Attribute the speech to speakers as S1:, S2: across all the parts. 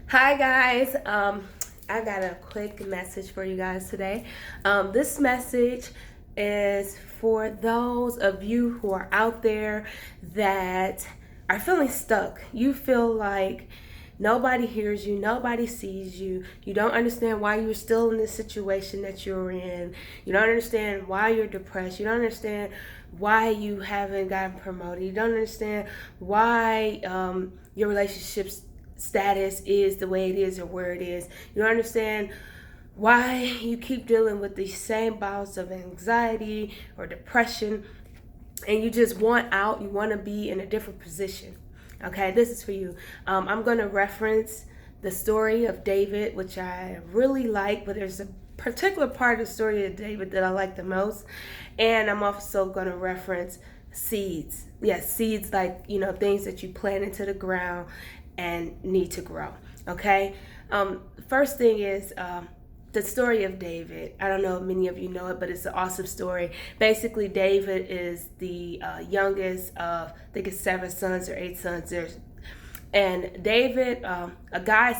S1: Hi guys. I got a quick message for you guys today. This message is for those of you who are out there that are feeling stuck. You feel like nobody hears you, nobody sees you. You don't understand why you're still in the situation that you're in. You don't understand why you're depressed. You don't understand why you haven't gotten promoted. You don't understand why your relationships status is the way it is or where it is. You don't understand why you keep dealing with these same bouts of anxiety or depression, and you just want out. You want to be in a different position. Okay, this is for you. I'm going to reference the story of David, which I really like, but there's a particular part of the story of David that I like the most. And I'm also going to reference seeds. Yes, seeds, like, things that you plant into the ground and need to grow. Okay. First thing is the story of David. I don't know if many of you know it, but it's an awesome story. Basically, David is the youngest of, I think it's 7 sons or 8 sons. And David, God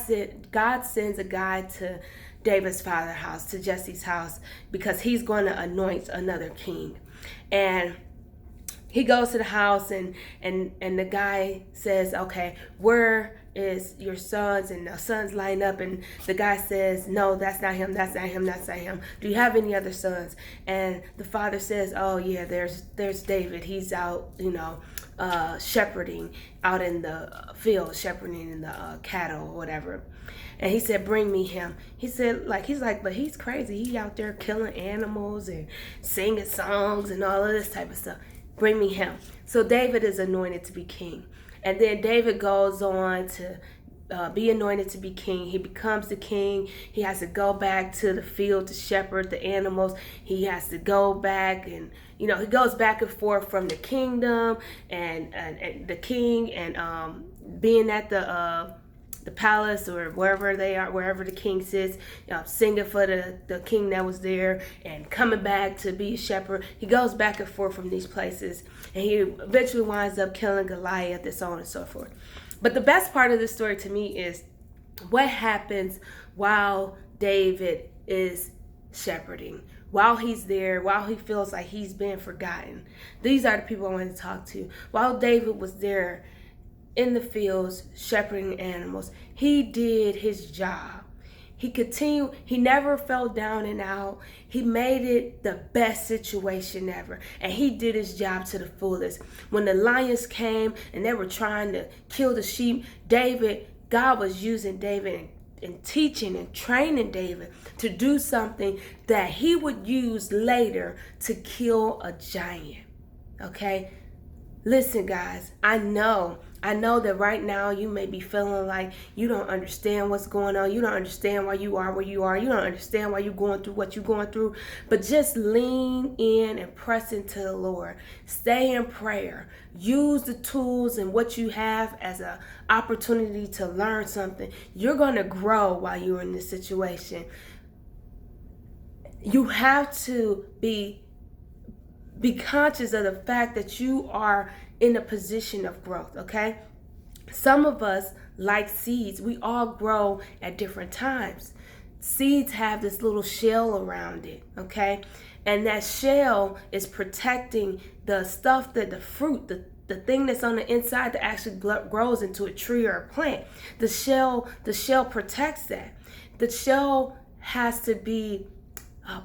S1: sends a guy to David's father's house, to Jesse's house, because he's going to anoint another king. And he goes to the house, and the guy says, okay, where is your sons? And the sons line up, and the guy says, no, that's not him, that's not him, that's not him. Do you have any other sons? And the father says, oh yeah, there's David. He's out, shepherding out in the field, shepherding in the cattle or whatever. And he said, bring me him. He's like, but he's crazy. He out there killing animals and singing songs and all of this type of stuff. Bring me him. So David is anointed to be king. And then David goes on to be anointed to be king. He becomes the king. He has to go back to the field to shepherd the animals. He has to go back, and he goes back and forth from the kingdom and the king, and being at the palace or wherever they are, wherever the king sits, singing for the king that was there, and coming back to be a shepherd. He goes back and forth from these places, and he eventually winds up killing Goliath, and so on and so forth. But the best part of this story to me is what happens while David is shepherding, while he's there, while he feels like he's been forgotten. These are the people I want to talk to. While David was there in the fields shepherding animals, he did his job. He continued. He never fell down and out. He made it the best situation ever, and he did his job to the fullest. When the lions came and they were trying to kill the sheep, God was using David and teaching and training David to do something that he would use later to kill a giant. Okay? Listen, guys, I know that right now you may be feeling like you don't understand what's going on. You don't understand why you are where you are. You don't understand why you're going through what you're going through. But just lean in and press into the Lord. Stay in prayer. Use the tools and what you have as an opportunity to learn something. You're going to grow while you're in this situation. You have to be conscious of the fact that you are in a position of growth, okay? Some of us, like seeds, we all grow at different times. Seeds have this little shell around it, okay? And that shell is protecting the stuff, the fruit, the thing that's on the inside that actually grows into a tree or a plant. The shell protects that. The shell has to be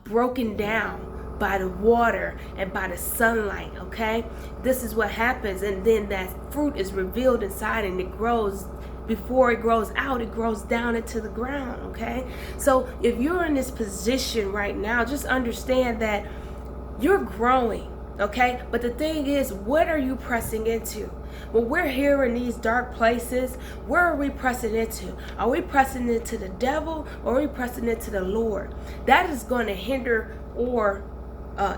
S1: broken down by the water and by the sunlight, okay? This is what happens, and then that fruit is revealed inside, and it grows. Before it grows out, it grows down into the ground, okay? So if you're in this position right now, just understand that you're growing, okay? But the thing is, what are you pressing into? When we're here in these dark places, where are we pressing into? Are we pressing into the devil, or are we pressing into the Lord? That is going to hinder or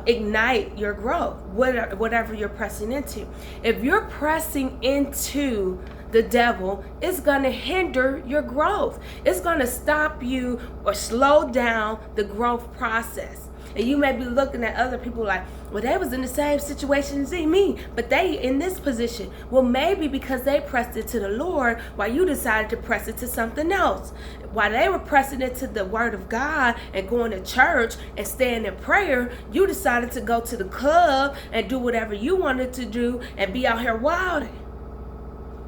S1: ignite your growth, whatever you're pressing into. If you're pressing into the devil, it's going to hinder your growth. It's going to stop you or slow down the growth process. And you may be looking at other people like, well, they was in the same situation as me, but they in this position. Well, maybe because they pressed it to the Lord while you decided to press it to something else. While they were pressing it to the word of God and going to church and staying in prayer, you decided to go to the club and do whatever you wanted to do and be out here wilding.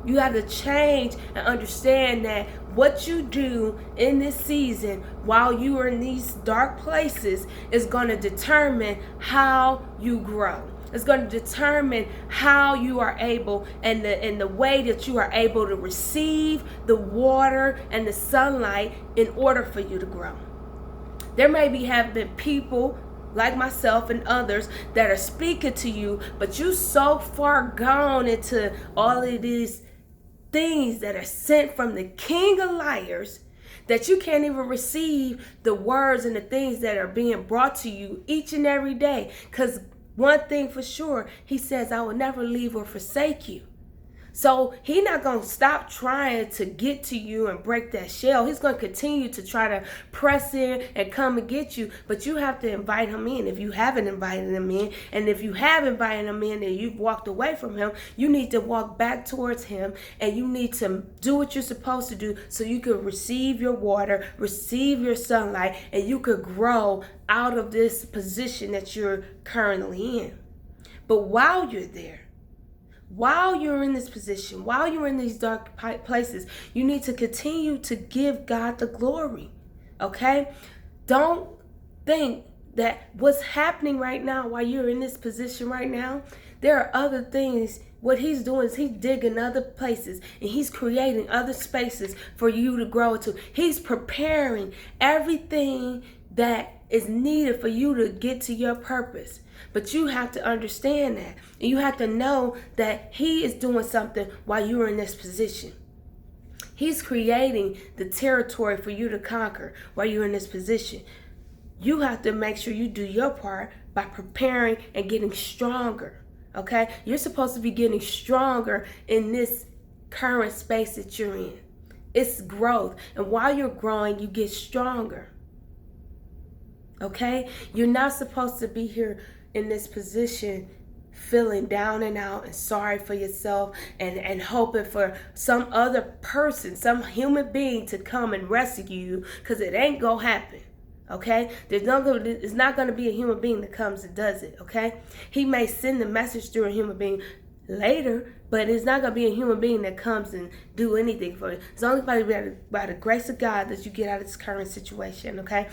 S1: You have to change and understand that what you do in this season while you are in these dark places is going to determine how you grow. It's going to determine how you are able and the way that you are able to receive the water and the sunlight in order for you to grow. There have been people like myself and others that are speaking to you, but you so far gone into all of these things that are sent from the king of liars that you can't even receive the words and the things that are being brought to you each and every day. Because one thing for sure, he says, I will never leave or forsake you. So he's not going to stop trying to get to you and break that shell. He's going to continue to try to press in and come and get you. But you have to invite him in if you haven't invited him in. And if you have invited him in and you've walked away from him, you need to walk back towards him. And you need to do what you're supposed to do so you can receive your water, receive your sunlight, and you could grow out of this position that you're currently in. But while you're there, while you're in this position, while you're in these dark places, you need to continue to give God the glory, okay? Don't think that what's happening right now while you're in this position right now, there are other things. What he's doing is he's digging other places and he's creating other spaces for you to grow into. He's preparing everything that is needed for you to get to your purpose. But you have to understand that. And you have to know that he is doing something while you're in this position. He's creating the territory for you to conquer while you're in this position. You have to make sure you do your part by preparing and getting stronger. Okay? You're supposed to be getting stronger in this current space that you're in. It's growth. And while you're growing, you get stronger. Okay? You're not supposed to be here in this position feeling down and out and sorry for yourself and hoping for some other person, some human being to come and rescue you, because it ain't gonna happen. Okay? It's not gonna be a human being that comes and does it. Okay? He may send the message through a human being later, but it's not gonna be a human being that comes and do anything for you. It's only by the grace of God that you get out of this current situation. Okay?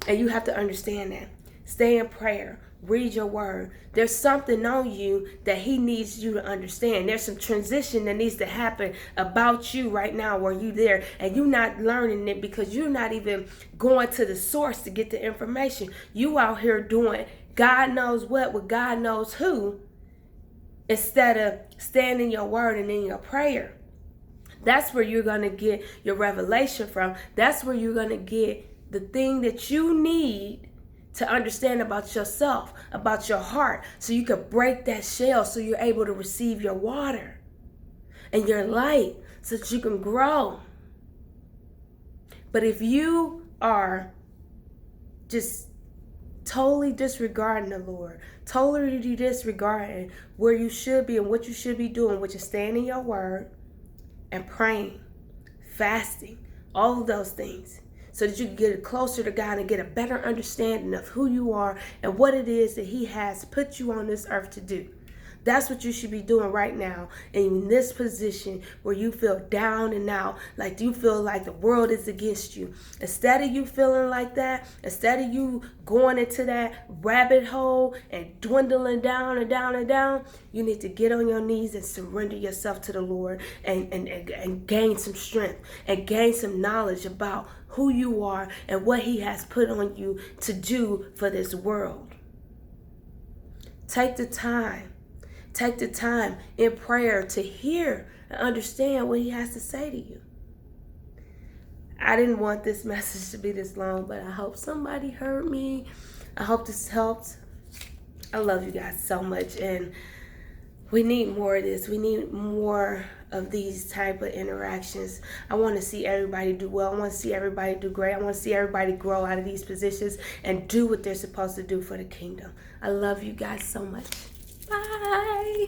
S1: And you have to understand that. Stay in prayer. Read your word. There's something on you that he needs you to understand. There's some transition that needs to happen about you right now where you're there and you're not learning it because you're not even going to the source to get the information. You out here doing God knows what with God knows who instead of staying in your word and in your prayer. That's where you're going to get your revelation from. That's where you're going to get the thing that you need to understand about yourself, about your heart, so you can break that shell so you're able to receive your water and your light so that you can grow. But if you are just totally disregarding the Lord, totally disregarding where you should be and what you should be doing, which is staying in your word and praying, fasting, all of those things, so that you can get closer to God and get a better understanding of who you are and what it is that he has put you on this earth to do. That's what you should be doing right now in this position where you feel down and out, like you feel like the world is against you. Instead of you feeling like that, instead of you going into that rabbit hole and dwindling down and down and down, you need to get on your knees and surrender yourself to the Lord and gain some strength and gain some knowledge about who you are and what he has put on you to do for this world. Take the time in prayer to hear and understand what he has to say to you. I didn't want this message to be this long, but I hope somebody heard me. I hope this helped. I love you guys so much. And we need more of this. We need more of these type of interactions. I want to see everybody do well. I want to see everybody do great. I want to see everybody grow out of these positions and do what they're supposed to do for the kingdom. I love you guys so much. Bye.